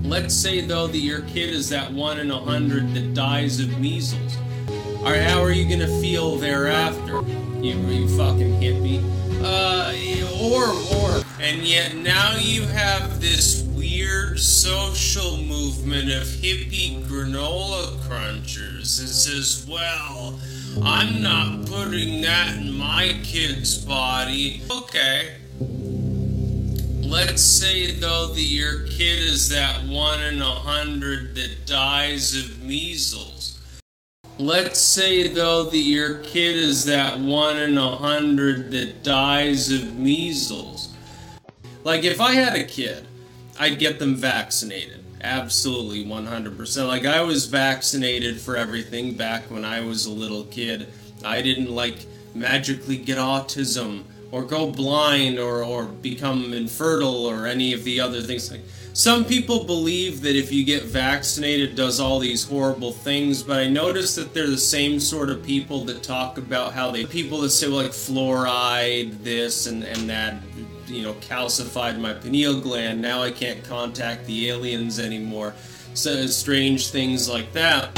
Let's say, though, that your kid is that 1 in 100 that dies of measles. Alright, how are you gonna feel thereafter? You fucking hippie. And yet now you have this weird social movement of hippie granola crunchers that says, well, I'm not putting that in my kid's body. Okay. Let's say, though, that your kid is that 1 in 100 that dies of measles. Let's say, though, that your kid is that 1 in 100 that dies of measles. Like, if I had a kid, I'd get them vaccinated. Absolutely, 100%. Like, I was vaccinated for everything back when I was a little kid. I didn't, like, magically get autism or go blind or become infertile or any of the other things. Like, some people believe that if you get vaccinated, it does all these horrible things, but I noticed that they're the same sort of people that talk about how people that say, well, like, fluoride, this and that, you know, calcified my pineal gland, now I can't contact the aliens anymore. So strange things like that.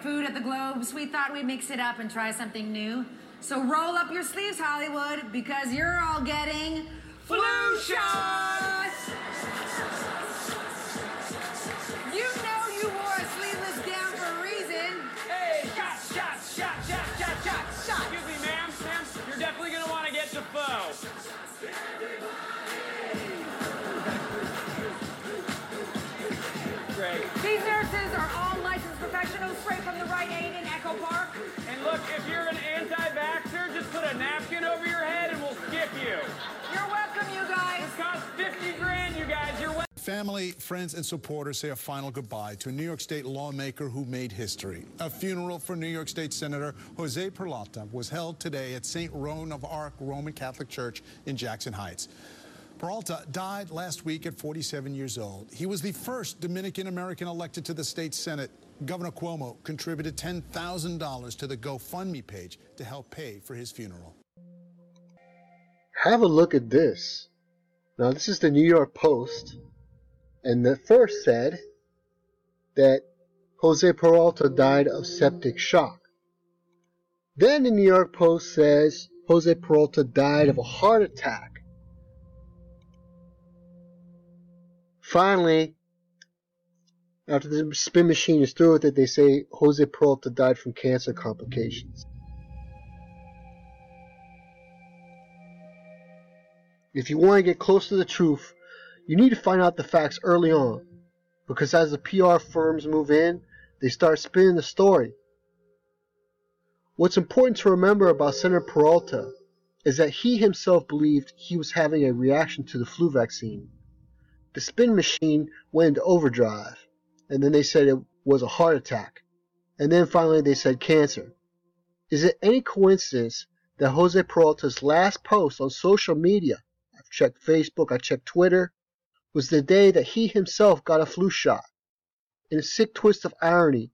Food at the Globes, we thought we'd mix it up and try something new. So roll up your sleeves, Hollywood, because you're all getting flu shots! You know you wore a sleeveless gown for a reason. Hey, shot. Excuse me, ma'am, you're definitely gonna want to get the faux. Great. These nurses are all licensed professionals straight from the Rite Aid in Echo Park. And look, if you're an anti-vaxxer, just put a napkin over your head and we'll skip you. You're welcome, you guys. This costs 50 grand, you guys. You're welcome. Family, friends, and supporters say a final goodbye to a New York State lawmaker who made history. A funeral for New York State Senator Jose Peralta was held today at St. Joan of Arc Roman Catholic Church in Jackson Heights. Peralta died last week at 47 years old. He was the first Dominican-American elected to the state Senate. Governor Cuomo contributed $10,000 to the GoFundMe page to help pay for his funeral. Have a look at this. Now, this is the New York Post, and the first said that Jose Peralta died of septic shock. Then the New York Post says Jose Peralta died of a heart attack. Finally, after the spin machine is through with it, they say Jose Peralta died from cancer complications. If you want to get close to the truth, you need to find out the facts early on, because as the PR firms move in, they start spinning the story. What's important to remember about Senator Peralta is that he himself believed he was having a reaction to the flu vaccine. The spin machine went into overdrive, and then they said it was a heart attack, and then finally they said cancer. Is it any coincidence that Jose Peralta's last post on social media, I've checked Facebook, I checked Twitter, was the day that he himself got a flu shot? In a sick twist of irony,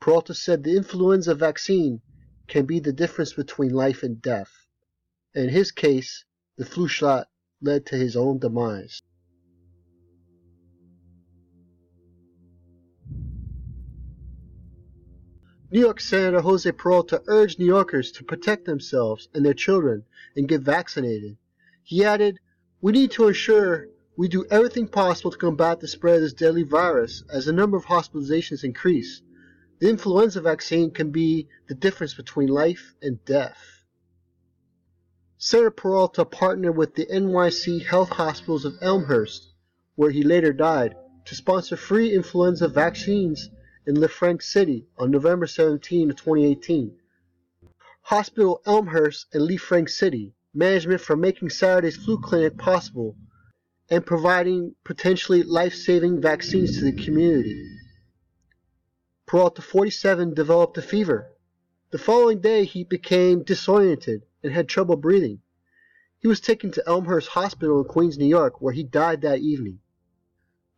Peralta said the influenza vaccine can be the difference between life and death. In his case, the flu shot led to his own demise. New York Senator Jose Peralta urged New Yorkers to protect themselves and their children and get vaccinated. He added, "We need to ensure we do everything possible to combat the spread of this deadly virus as the number of hospitalizations increase. The influenza vaccine can be the difference between life and death." Senator Peralta partnered with the NYC Health Hospitals of Elmhurst, where he later died, to sponsor free influenza vaccines in LaFranc City on November 17, 2018. Hospital Elmhurst and LaFranc City, management for making Saturday's flu clinic possible and providing potentially life-saving vaccines to the community. Peralta, 47, developed a fever. The following day, he became disoriented and had trouble breathing. He was taken to Elmhurst Hospital in Queens, New York, where he died that evening.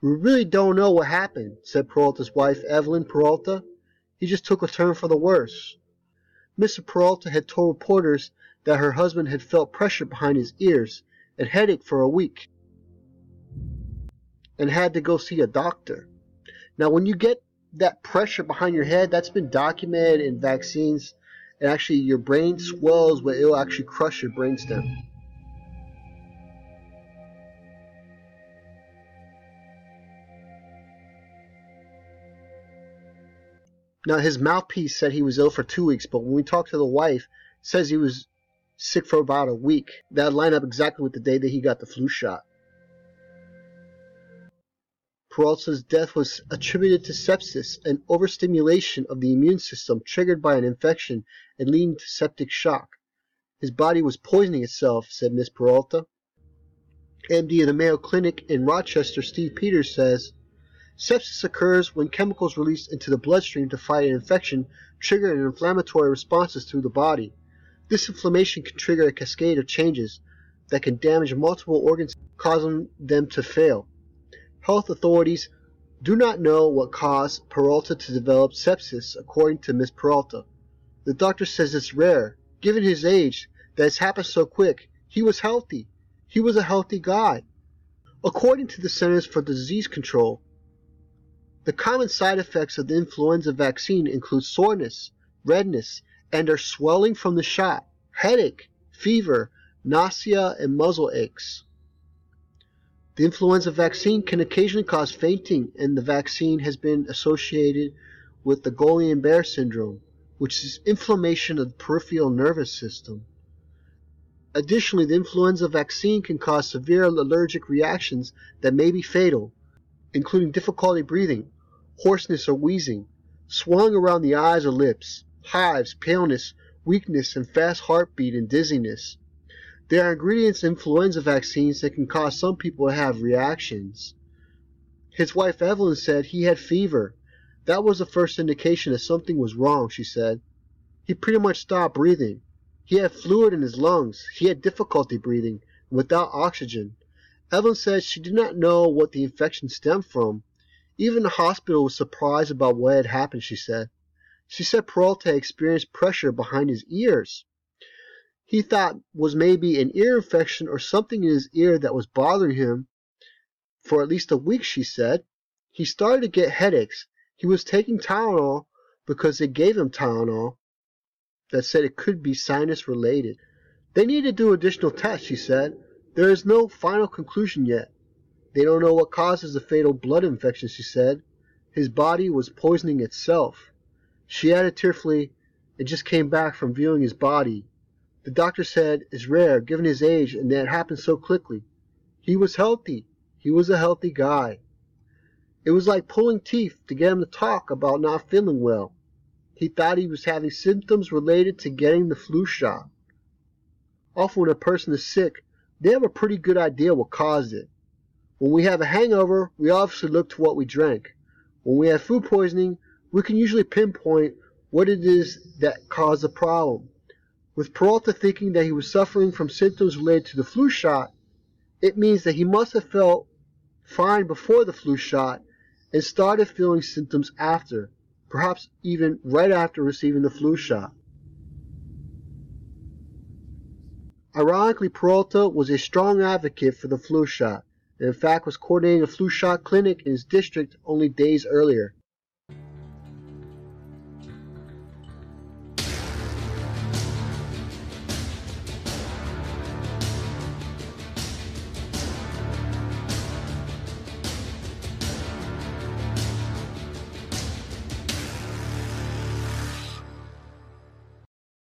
"We really don't know what happened," said Peralta's wife, Evelyn Peralta. "He just took a turn for the worse." Mr. Peralta had told reporters that her husband had felt pressure behind his ears and headache for a week and had to go see a doctor. Now, when you get that pressure behind your head, that's been documented in vaccines, and actually your brain swells where it will actually crush your brainstem. Now, his mouthpiece said he was ill for 2 weeks, but when we talked to the wife, it says he was sick for about a week. That lined up exactly with the day that he got the flu shot. Peralta's death was attributed to sepsis, an overstimulation of the immune system triggered by an infection and leading to septic shock. His body was poisoning itself, said Miss Peralta. MD of the Mayo Clinic in Rochester, Steve Peters, says, sepsis occurs when chemicals released into the bloodstream to fight an infection trigger an inflammatory responses through the body. This inflammation can trigger a cascade of changes that can damage multiple organs, causing them to fail. Health authorities do not know what caused Peralta to develop sepsis, according to Miss Peralta. The doctor says it's rare, given his age, that it's happened so quick. He was healthy. He was a healthy guy. According to the Centers for Disease Control, the common side effects of the influenza vaccine include soreness, redness, and or swelling from the shot, headache, fever, nausea, and muzzle aches. The influenza vaccine can occasionally cause fainting, and the vaccine has been associated with the Guillain-Barré syndrome, which is inflammation of the peripheral nervous system. Additionally, the influenza vaccine can cause severe allergic reactions that may be fatal, including difficulty breathing, hoarseness or wheezing, swelling around the eyes or lips, hives, paleness, weakness, and fast heartbeat and dizziness. There are ingredients in influenza vaccines that can cause some people to have reactions. His wife Evelyn said he had fever. That was the first indication that something was wrong, she said. He pretty much stopped breathing. He had fluid in his lungs. He had difficulty breathing without oxygen. Evelyn said she did not know what the infection stemmed from. Even the hospital was surprised about what had happened, she said. She said Peralta had experienced pressure behind his ears. He thought was maybe an ear infection or something in his ear that was bothering him for at least a week, she said. He started to get headaches. He was taking Tylenol because they gave him Tylenol that said it could be sinus related. They need to do additional tests, she said. There is no final conclusion yet. They don't know what causes the fatal blood infection, she said. His body was poisoning itself. She added tearfully, it just came back from viewing his body. The doctor said it's rare, given his age, and that it happened so quickly. He was healthy. He was a healthy guy. It was like pulling teeth to get him to talk about not feeling well. He thought he was having symptoms related to getting the flu shot. Often when a person is sick, they have a pretty good idea what caused it. When we have a hangover, we obviously look to what we drank. When we have food poisoning, we can usually pinpoint what it is that caused the problem. With Peralta thinking that he was suffering from symptoms related to the flu shot, it means that he must have felt fine before the flu shot and started feeling symptoms after, perhaps even right after receiving the flu shot. Ironically, Peralta was a strong advocate for the flu shot, and in fact was coordinating a flu shot clinic in his district only days earlier.